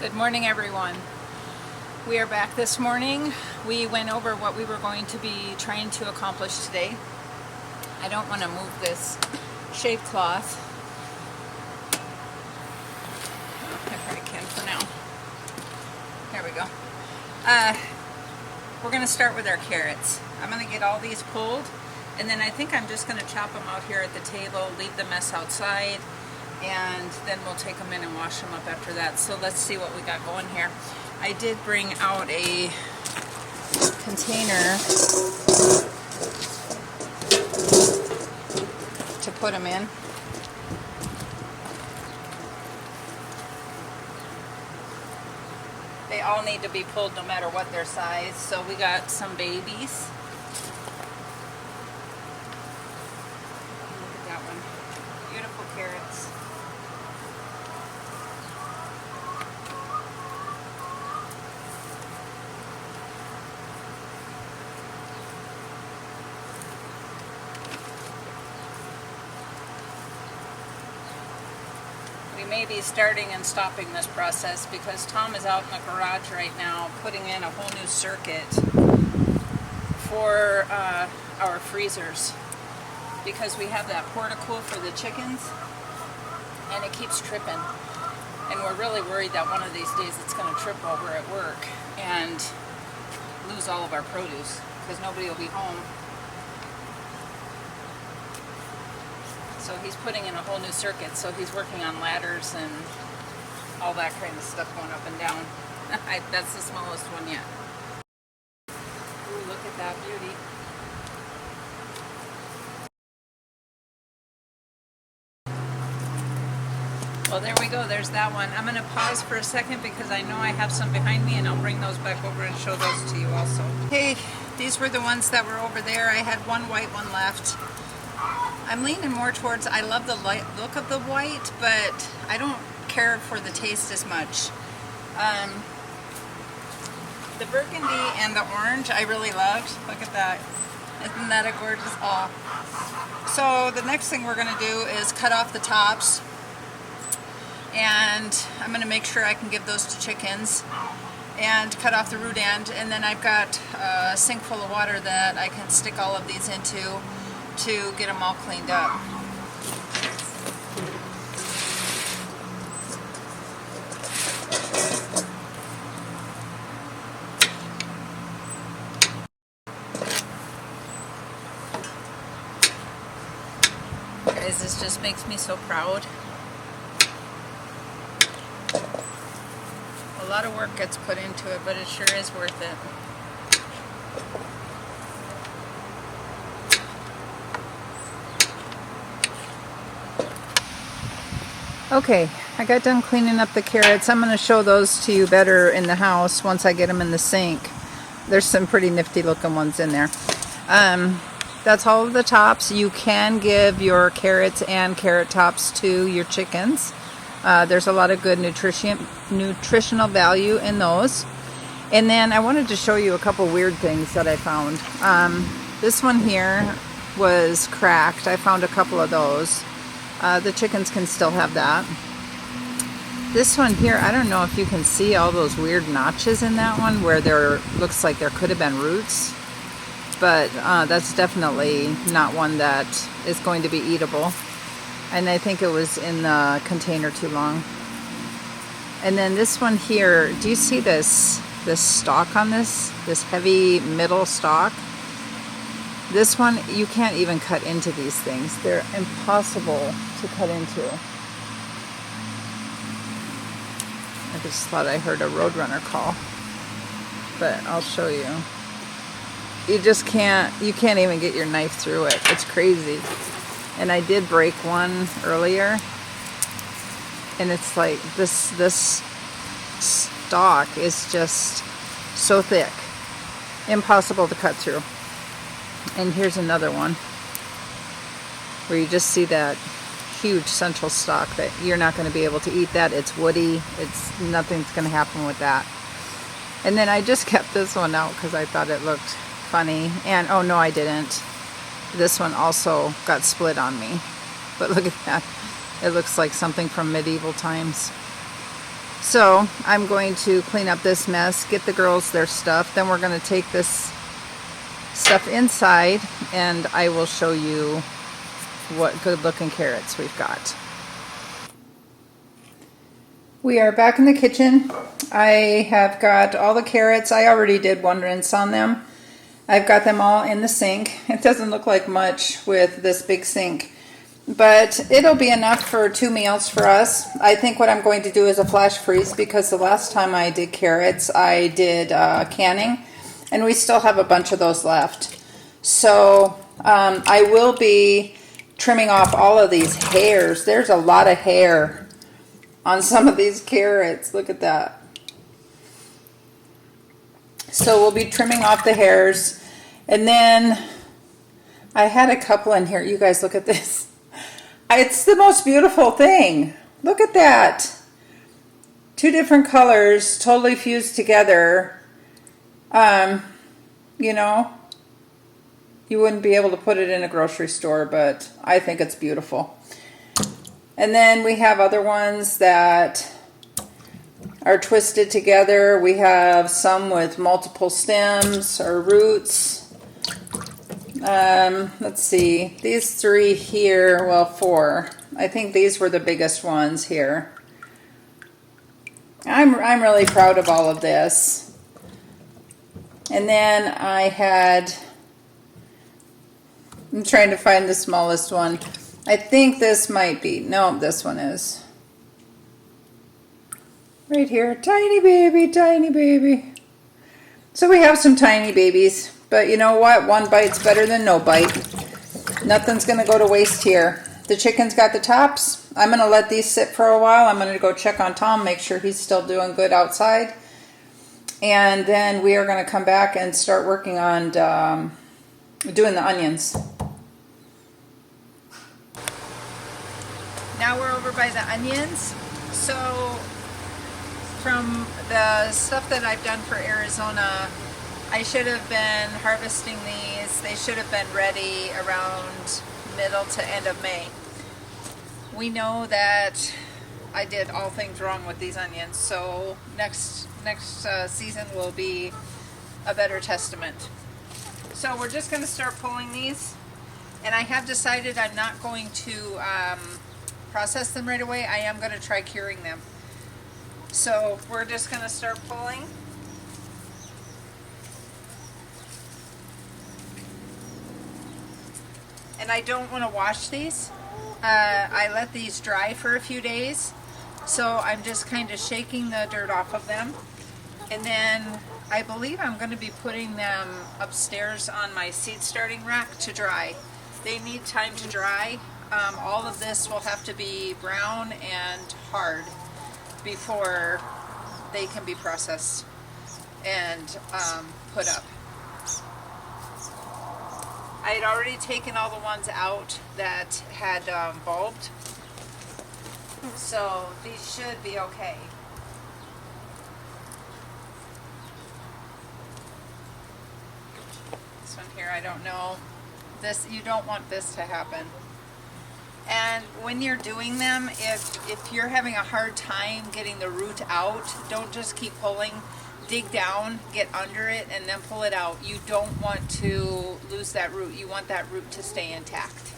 Good morning, everyone. We are back this morning. We went over what we were going to be trying to accomplish today. I don't want to move this shave cloth. I probably can for now. There we go. We're going to start with our carrots. I'm going to get all these pulled, and then I think I'm just going to chop them out here at the table, leave the mess outside, and then we'll take them in and wash them up after that. So let's see what we got going here. I did bring out a container to put them in. They all need to be pulled no matter what their size. So we got some babies. Look at that one. Beautiful carrots. We may be starting and stopping this process because Tom is out in the garage right now putting in a whole new circuit for our freezers, because we have that porta-cool for the chickens and it keeps tripping, and we're really worried that one of these days it's going to trip over at work and lose all of our produce because nobody will be home. So he's putting in a whole new circuit, so he's working on ladders and all that kind of stuff going up and down. That's the smallest one yet. Ooh, look at that beauty. Well, there we go. There's that one. I'm going to pause for a second because I know I have some behind me, and I'll bring those back over and show those to you also. Okay, these were the ones that were over there. I had one white one left. I'm leaning more towards, I love the light look of the white, but I don't care for the taste as much. The burgundy and the orange I really loved. Look at that. Isn't that a gorgeous? Oh. So the next thing we're going to do is cut off the tops, and I'm going to make sure I can give those to chickens, and cut off the root end, and then I've got a sink full of water that I can stick all of these into to get them all cleaned up. Guys, this just makes me so proud. A lot of work gets put into it, but it sure is worth it. Okay, I got done cleaning up the carrots. I'm going to show those to you better in the house once I get them in the sink. There's some pretty nifty looking ones in there. That's all of the tops. You can give your carrots and carrot tops to your chickens. There's a lot of good nutritional value in those. And then I wanted to show you a couple weird things that I found. This one here was cracked. I found a couple of those. The chickens can still have that. This one here, I don't know if you can see all those weird notches in that one where there looks like there could have been roots, but that's definitely not one that is going to be eatable. And I think it was in the container too long. And then this one here, do you see this stalk on this heavy middle stalk? This one, you can't even cut into these things. They're impossible to cut into. I just thought I heard a roadrunner call, but I'll show you. You can't even get your knife through it. It's crazy. And I did break one earlier, and it's like this stalk is just so thick, impossible to cut through. And here's another one where you just see that huge central stalk that you're not going to be able to eat that. It's woody. Nothing's going to happen with that. And then I just kept this one out because I thought it looked funny. And oh no, I didn't. This one also got split on me. But look at that. It looks like something from medieval times. So I'm going to clean up this mess, get the girls their stuff, then we're going to take this stuff inside and I will show you what good looking carrots we've got. We are back in the kitchen. I have got all the carrots. I already did one rinse on them. I've got them all in the sink. It doesn't look like much with this big sink, but it'll be enough for 2 meals for us. I think what I'm going to do is a flash freeze, because the last time I did carrots, I did canning, and we still have a bunch of those left. So I will be trimming off all of these hairs. There's a lot of hair on some of these carrots. Look at that. So we'll be trimming off the hairs. And then I had a couple in here. You guys, look at this. It's the most beautiful thing. Look at that. 2 different colors totally fused together. You know, you wouldn't be able to put it in a grocery store, but I think it's beautiful. And then we have other ones that are twisted together. We have some with multiple stems or roots. Let's see, these 3 here, well, 4. I think these were the biggest ones here. I'm really proud of all of this. And then I'm trying to find the smallest one. I think this might be, no, this one is. Right here, tiny baby, tiny baby. So we have some tiny babies, but you know what? One bite's better than no bite. Nothing's gonna go to waste here. The chickens got the tops. I'm gonna let these sit for a while. I'm gonna go check on Tom, make sure he's still doing good outside. And then we are gonna come back and start working on doing the onions. Now we're over by the onions. So from the stuff that I've done for Arizona, I should have been harvesting these. They should have been ready around middle to end of May. We know that I did all things wrong with these onions, so next season will be a better testament. So we're just going to start pulling these, and I have decided I'm not going to process them right away. I am going to try curing them. So we're just going to start pulling. And I don't want to wash these. I let these dry for a few days. So I'm just kind of shaking the dirt off of them. And then I believe I'm going to be putting them upstairs on my seed starting rack to dry. They need time to dry. All of this will have to be brown and hard before they can be processed and put up. I had already taken all the ones out that had bulbed, so these should be okay. This one here, I don't know. This, you don't want this to happen. And when you're doing them, if you're having a hard time getting the root out, don't just keep pulling. Dig down, get under it, and then pull it out. You don't want to lose that root. You want that root to stay intact.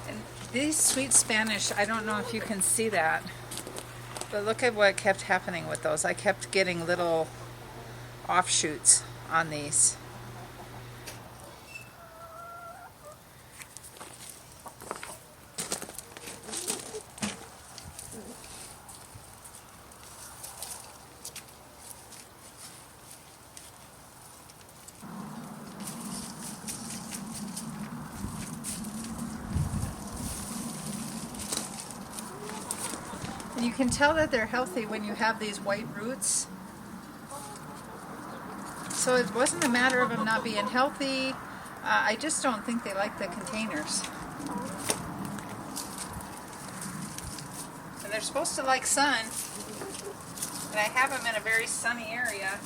And these sweet Spanish, I don't know if you can see that, but look at what kept happening with those. I kept getting little offshoots on these. And you can tell that they're healthy when you have these white roots. So it wasn't a matter of them not being healthy. I just don't think they like the containers. And they're supposed to like sun. I have them in a very sunny area.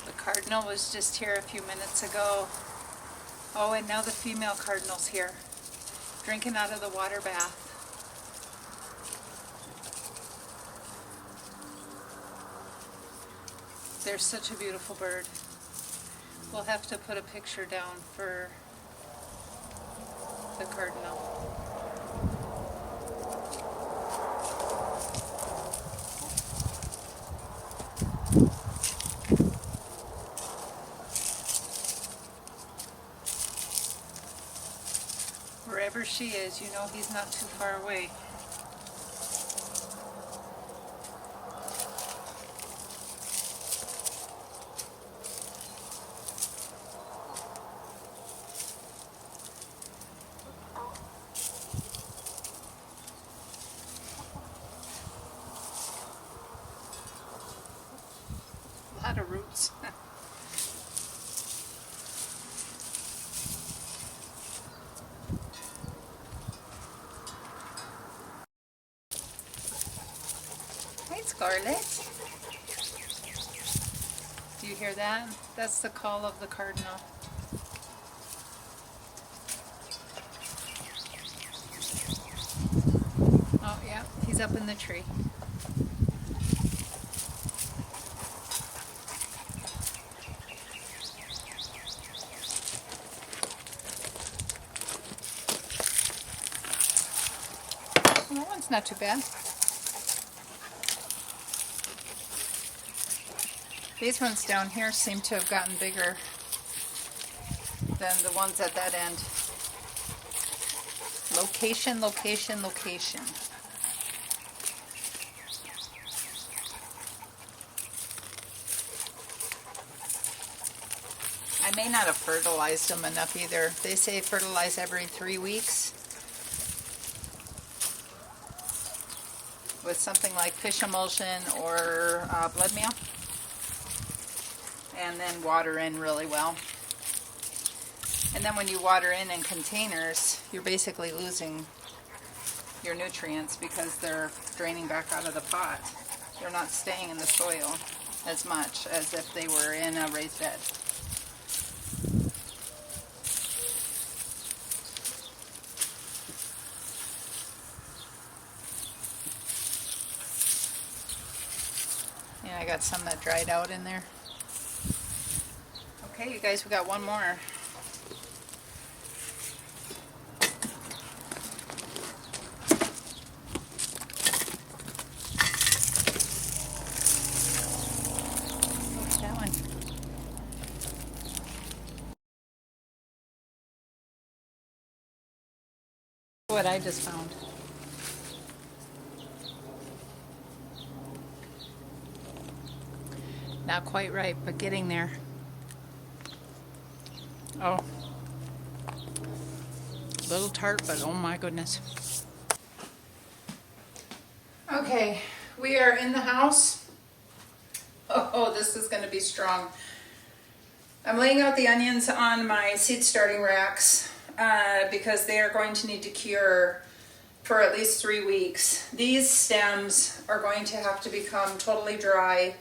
The cardinal was just here a few minutes ago. Oh, and now the female cardinal's here, drinking out of the water bath. They're such a beautiful bird. We'll have to put a picture down for the cardinal. Wherever she is, you know he's not too far away. A lot of roots. Hey, Scarlet. Do you hear that? That's the call of the cardinal. Oh, yeah, he's up in the tree. Well, that one's not too bad. These ones down here seem to have gotten bigger than the ones at that end. Location, location, location. I may not have fertilized them enough either. They say fertilize every 3 weeks with something like fish emulsion or blood meal, and then water in really well. And then when you water in containers, you're basically losing your nutrients because they're draining back out of the pot. They're not staying in the soil as much as if they were in a raised bed. And I got some that dried out in there. Okay, you guys, we got one more. What's that one? What I just found. Not quite right, but getting there. Oh. A little tart, but oh my goodness. Okay, we are in the house. Oh, this is going to be strong. I'm laying out the onions on my seed starting racks because they are going to need to cure for at least 3 weeks. These stems are going to have to become totally dry,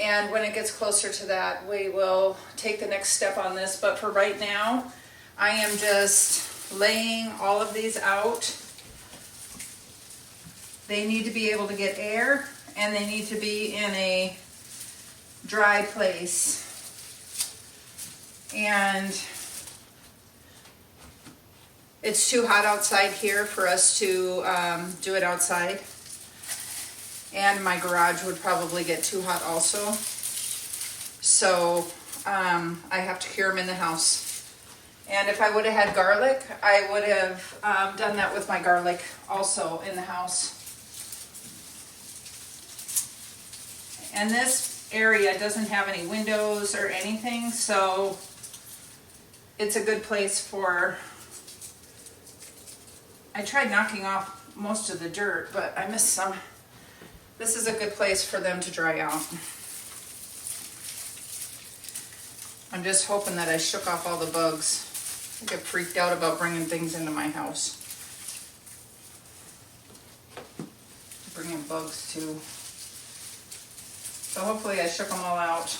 and when it gets closer to that, we will take the next step on this. But for right now, I am just laying all of these out. They need to be able to get air, and they need to be in a dry place. And it's too hot outside here for us to do it outside. And my garage would probably get too hot also. So I have to cure them in the house. And if I would have had garlic, I would have done that with my garlic also in the house. And this area doesn't have any windows or anything, so it's a good place for... I tried knocking off most of the dirt, but I missed some. This is a good place for them to dry out. I'm just hoping that I shook off all the bugs. I get freaked out about bringing things into my house. Bringing bugs too. So hopefully I shook them all out.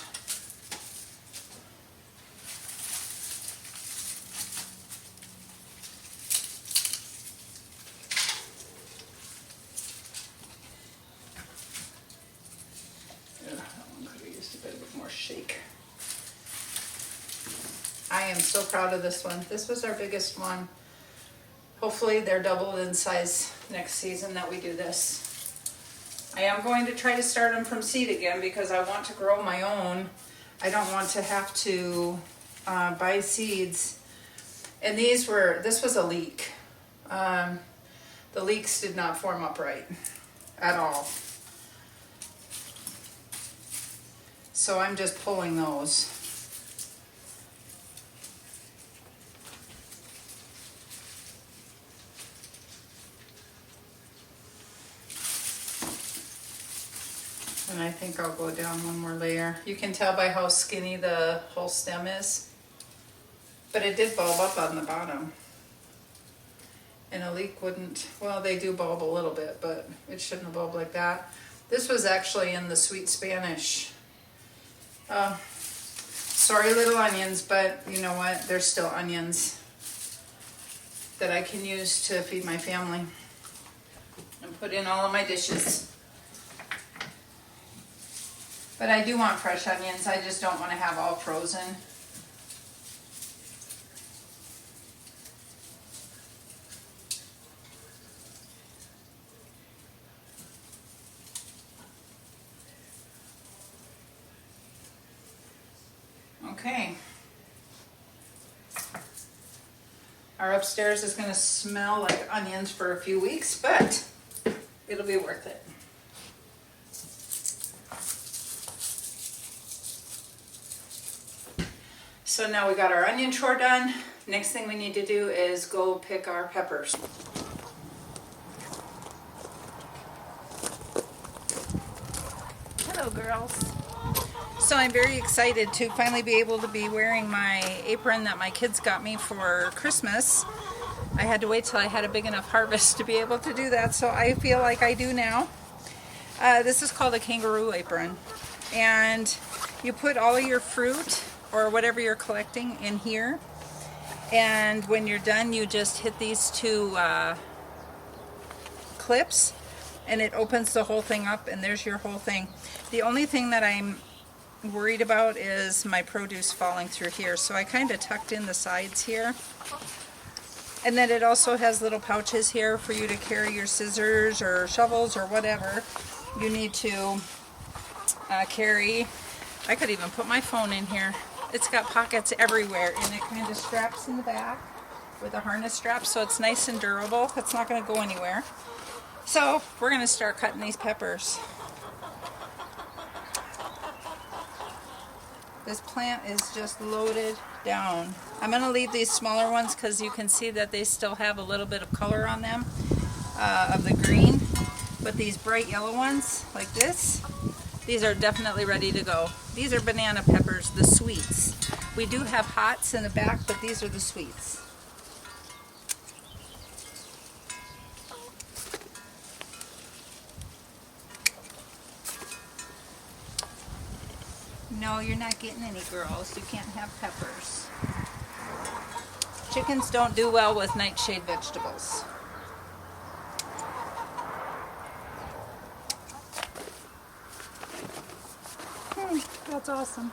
Ugh, that one could have used a bit more shake. I am so proud of this one. This was our biggest one. Hopefully they're doubled in size next season that we do this. I am going to try to start them from seed again because I want to grow my own. I don't want to have to buy seeds. And this was a leek. The leeks did not form upright at all. So I'm just pulling those. And I think I'll go down one more layer. You can tell by how skinny the whole stem is. But it did bulb up on the bottom. And a leek wouldn't, well, they do bulb a little bit, but it shouldn't have bulbed like that. This was actually in the sweet Spanish. Sorry, little onions, but you know what? They're still onions that I can use to feed my family and put in all of my dishes. But I do want fresh onions. I just don't want to have all frozen. Okay. Our upstairs is going to smell like onions for a few weeks, but it'll be worth it. So now we got our onion chore done. Next thing we need to do is go pick our peppers. Hello, girls. So I'm very excited to finally be able to be wearing my apron that my kids got me for Christmas. I had to wait till I had a big enough harvest to be able to do that, so I feel like I do now. This is called a kangaroo apron, and you put all of your fruit or whatever you're collecting in here, and when you're done you just hit these two clips and it opens the whole thing up, and there's your whole thing. The only thing that I'm worried about is my produce falling through here, so I kind of tucked in the sides here. And then it also has little pouches here for you to carry your scissors or shovels or whatever you need to carry. I could even put my phone in here. It's got pockets everywhere, and it kind of straps in the back with a harness strap, so it's nice and durable. It's not going to go anywhere. So we're going to start cutting these peppers. This plant is just loaded down. I'm going to leave these smaller ones because you can see that they still have a little bit of color on them, of the green. But these bright yellow ones, like this, these are definitely ready to go. These are banana peppers, the sweets. We do have hots in the back, but these are the sweets. No, you're not getting any, girls. You can't have peppers. Chickens don't do well with nightshade vegetables. That's awesome.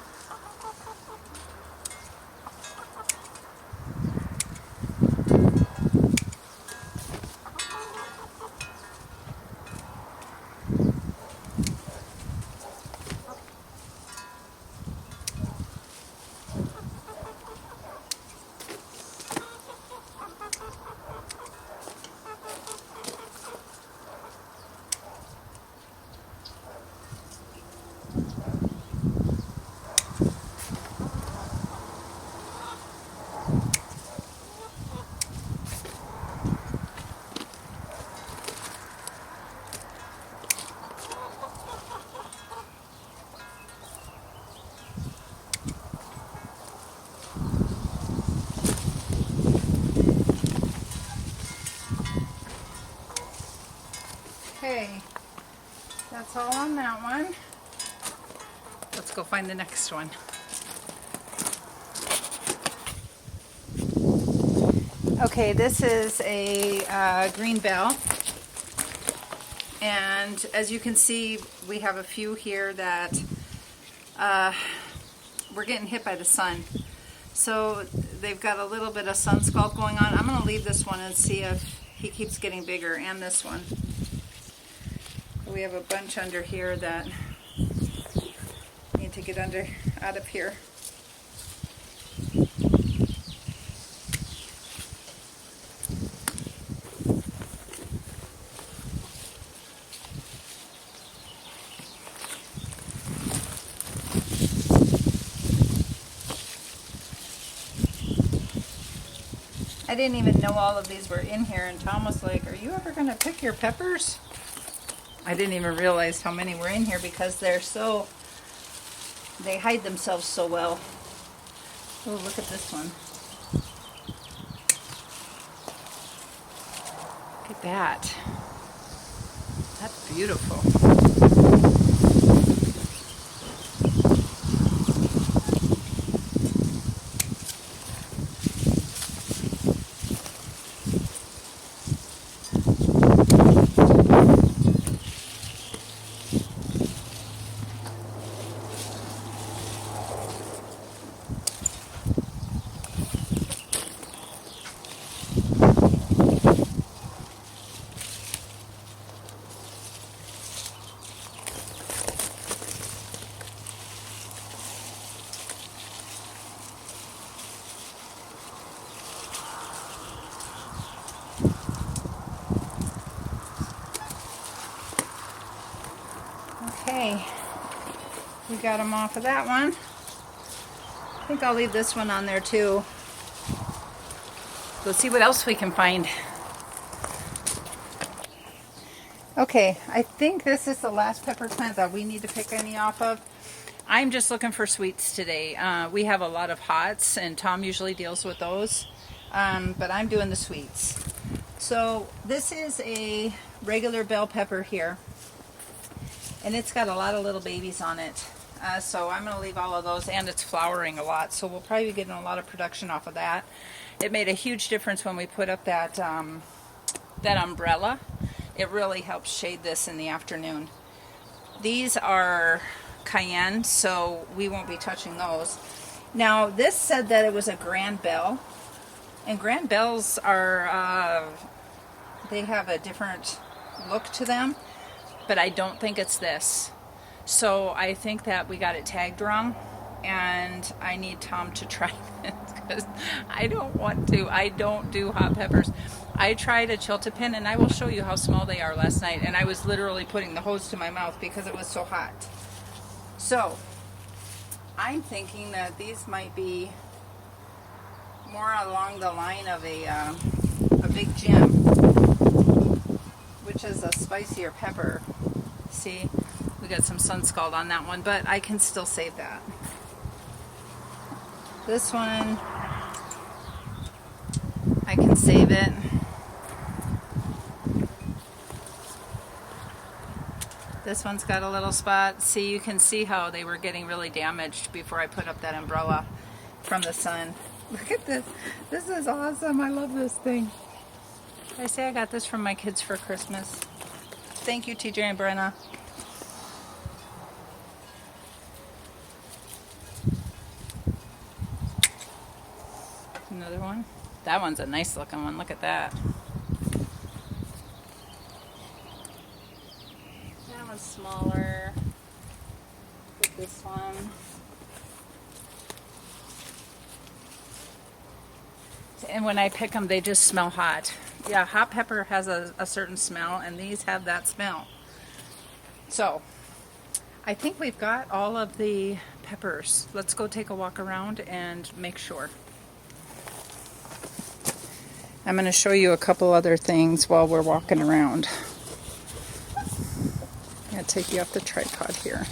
that's all on that one. Let's go find the next one. Okay, this is a green bell. And as you can see, we have a few here that we're getting hit by the sun. So they've got a little bit of sun scald going on. I'm going to leave this one and see if he keeps getting bigger, and this one. We have a bunch under here that need to get out of here. I didn't even know all of these were in here, and Tom was like, "Are you ever going to pick your peppers?" I didn't even realize how many were in here because they hide themselves so well. Oh, look at this one. Look at that. That's beautiful. Okay, we got them off of that one. I think I'll leave this one on there too. Let's see what else we can find. Okay, I think this is the last pepper plant that we need to pick any off of. I'm just looking for sweets today. We have a lot of hots, and Tom usually deals with those, but I'm doing the sweets. So this is a regular bell pepper here, and it's got a lot of little babies on it. So I'm going to leave all of those, and it's flowering a lot, so we'll probably be getting a lot of production off of that. It made a huge difference when we put up that, that umbrella. It really helps shade this in the afternoon. These are cayenne, so we won't be touching those. Now, this said that it was a grand bell, and grand bells are, they have a different look to them, but I don't think it's this. So I think that we got it tagged wrong, and I need Tom to try it because I don't want to. I don't do hot peppers. I tried a chiltepin, and I will show you how small they are last night, and I was literally putting the hose to my mouth because it was so hot. So I'm thinking that these might be more along the line of a Big Jim, which is a spicier pepper. See, we got some sun scald on that one, but I can still save that. This one, I can save it. This one's got a little spot. See, you can see how they were getting really damaged before I put up that umbrella from the sun. Look at this. This is awesome. I love this thing. I say I got this from my kids for Christmas. Thank you, TJ and Brenna. Another one. That one's a nice looking one. Look at that. That one's smaller. Look at this one. And when I pick them, they just smell hot. Yeah, hot pepper has a certain smell, and these have that smell. So, I think we've got all of the peppers. Let's go take a walk around and make sure. I'm going to show you a couple other things while we're walking around. I'm going to take you off the tripod here.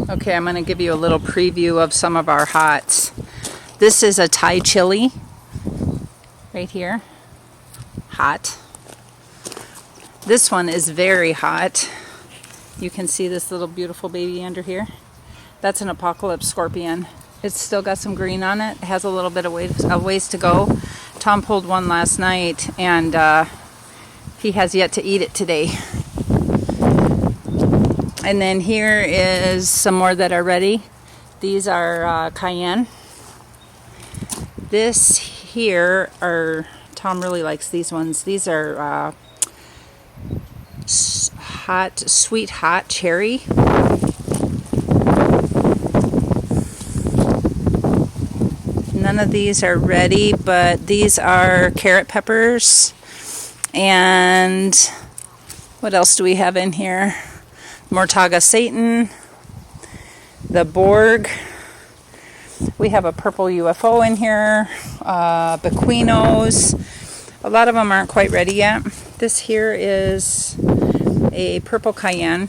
Okay, I'm going to give you a little preview of some of our hots. This is a Thai chili right here. Hot. This one is very hot. You can see this little beautiful baby under here. That's an apocalypse scorpion. It's still got some green on it. It has a little bit of ways to go. Tom pulled one last night, and he has yet to eat it today. And then here is some more that are ready. These are cayenne. This here are, Tom really likes these ones. These are sweet hot cherry. None of these are ready, but these are carrot peppers. And what else do we have in here? Mortaga Satan, the Borg. We have a purple UFO in here, Bequinos. A lot of them aren't quite ready yet. This here is a purple cayenne,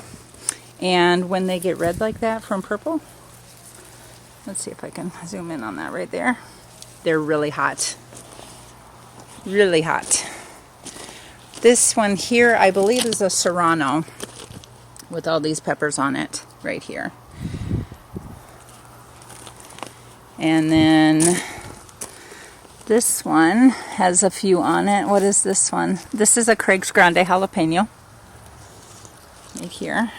and when they get red like that from purple, let's see if I can zoom in on that right there. They're really hot. Really hot. This one here, I believe, is a Serrano with all these peppers on it right here. And then this one has a few on it. What is this one? This is a Craig's Grande jalapeno right here.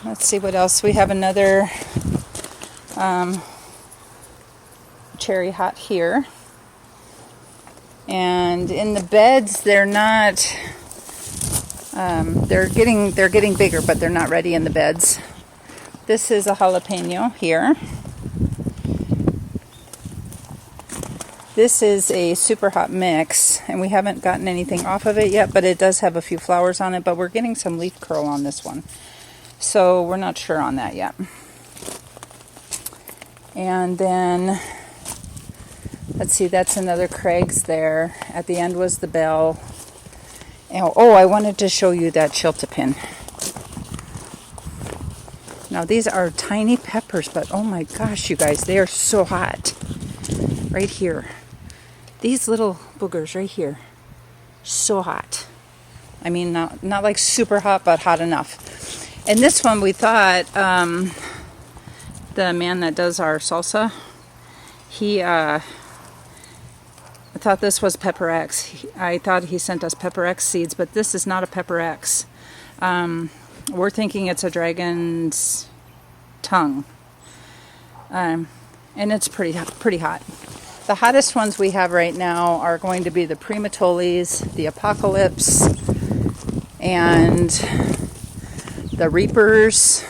Let's see what else. We have another cherry hot here. And in the beds, they're not, they're getting bigger, but they're not ready in the beds. This is a jalapeno here. This is a super hot mix, and we haven't gotten anything off of it yet, but it does have a few flowers on it, but we're getting some leaf curl on this one. So we're not sure on that yet. And then, let's see, that's another Craig's there. At the end was the bell. Oh, I wanted to show you that chiltepin. Now these are tiny peppers, but oh my gosh, you guys, they are so hot. Right here. These little boogers right here. So hot. I mean, not like super hot, but hot enough. And this one we thought, the man that does our salsa, he I thought this was Pepper X. I thought he sent us Pepper X seeds, but this is not a Pepper X. We're thinking it's a dragon's tongue. And it's pretty hot. The hottest ones we have right now are going to be the Primatoles, the Apocalypse, and the Reapers,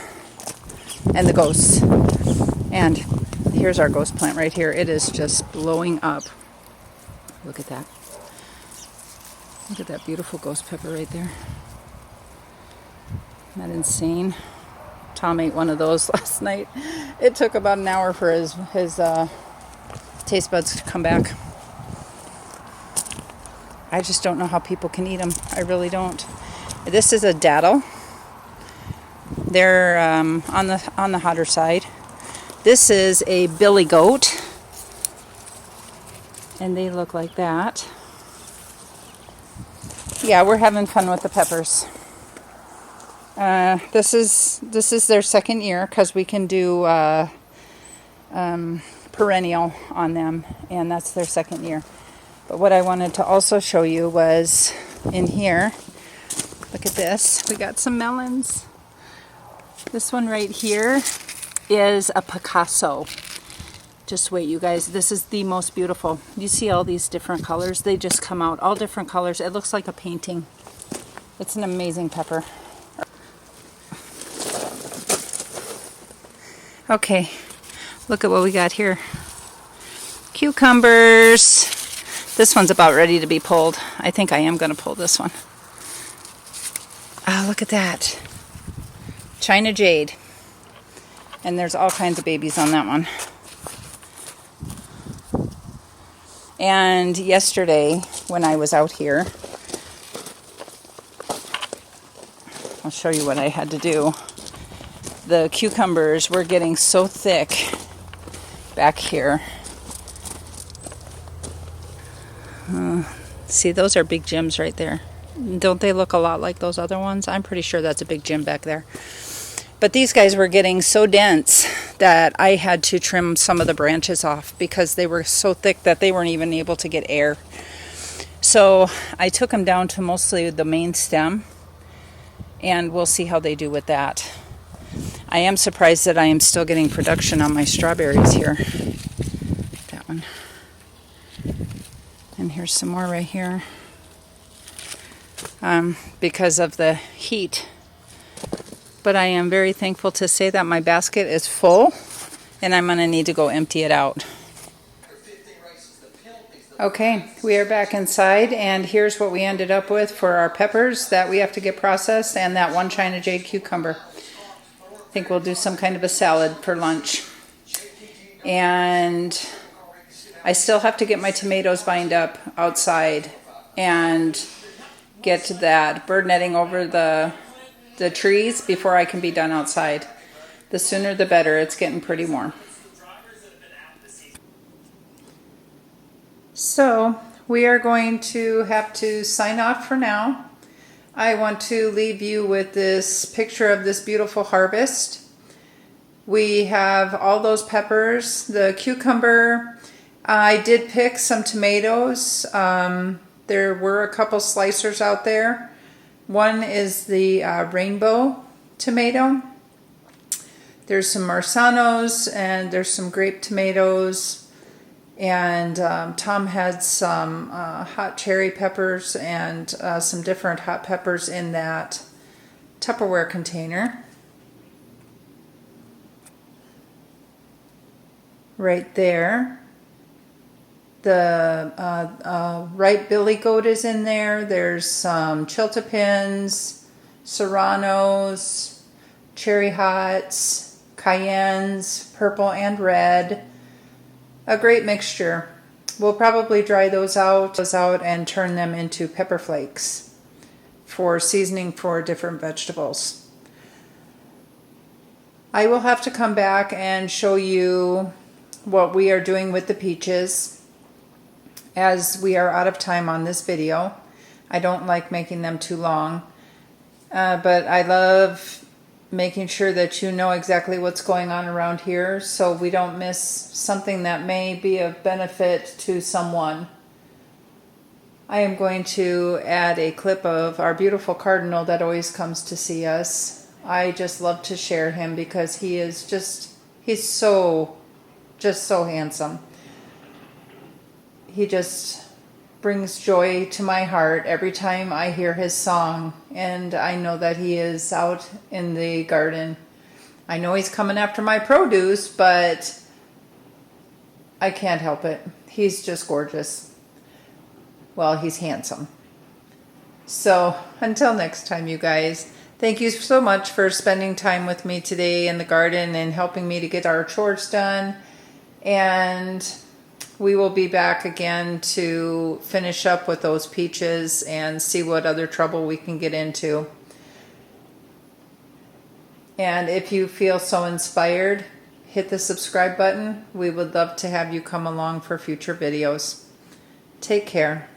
and the Ghosts. And here's our ghost plant right here. It is just blowing up. Look at that. Look at that beautiful ghost pepper right there. Isn't that insane? Tom ate one of those last night. It took about an hour for his taste buds to come back. I just don't know how people can eat them. I really don't. This is a daddle. They're on the hotter side. This is a billy goat, and they look like that. Yeah, we're having fun with the peppers. This is their second year because we can do perennial on them, and that's their second year. But what I wanted to also show you was in here. Look at this. We got some melons. This one right here is a Picasso. Just wait, you guys. This is the most beautiful. You see all these different colors? They just come out all different colors. It looks like a painting. It's an amazing pepper. Okay, look at what we got here. Cucumbers. This one's about ready to be pulled. I think I am going to pull this one. Ah, look at that. China Jade. And there's all kinds of babies on that one. And yesterday, when I was out here, I'll show you what I had to do. The cucumbers were getting so thick back here. See, those are big gems right there. Don't they look a lot like those other ones? I'm pretty sure that's a big gem back there. But these guys were getting so dense that I had to trim some of the branches off because they were so thick that they weren't even able to get air. So I took them down to mostly the main stem, and we'll see how they do with that. I am surprised that I am still getting production on my strawberries here. That one. And here's some more right here. Because of the heat. But I am very thankful to say that my basket is full, and I'm going to need to go empty it out. Okay, we are back inside, and here's what we ended up with for our peppers that we have to get processed, and that one China Jade cucumber. I think we'll do some kind of a salad for lunch. And I still have to get my tomatoes bined up outside and get that bird netting over the trees before I can be done outside. The sooner the better. It's getting pretty warm. So we are going to have to sign off for now. I want to leave you with this picture of this beautiful harvest. We have all those peppers, the cucumber. I did pick some tomatoes. There were a couple slicers out there. One is the rainbow tomato. There's some marsanos, and there's some grape tomatoes. And Tom had some hot cherry peppers and some different hot peppers in that Tupperware container. Right there. The ripe billy goat is in there. There's some chiltepins, serranos, cherry hots, cayennes, purple and red. A great mixture. We'll probably dry those out and turn them into pepper flakes for seasoning for different vegetables. I will have to come back and show you what we are doing with the peaches, as we are out of time on this video. I don't like making them too long, but I love making sure that you know exactly what's going on around here so we don't miss something that may be of benefit to someone. I am going to add a clip of our beautiful cardinal that always comes to see us. I just love to share him because he's so handsome. He just brings joy to my heart every time I hear his song, and I know that he is out in the garden. I know he's coming after my produce, but I can't help it. He's just gorgeous. Well, he's handsome. So until next time, you guys, thank you so much for spending time with me today in the garden and helping me to get our chores done. And we will be back again to finish up with those peaches and see what other trouble we can get into. And if you feel so inspired, hit the subscribe button. We would love to have you come along for future videos. Take care.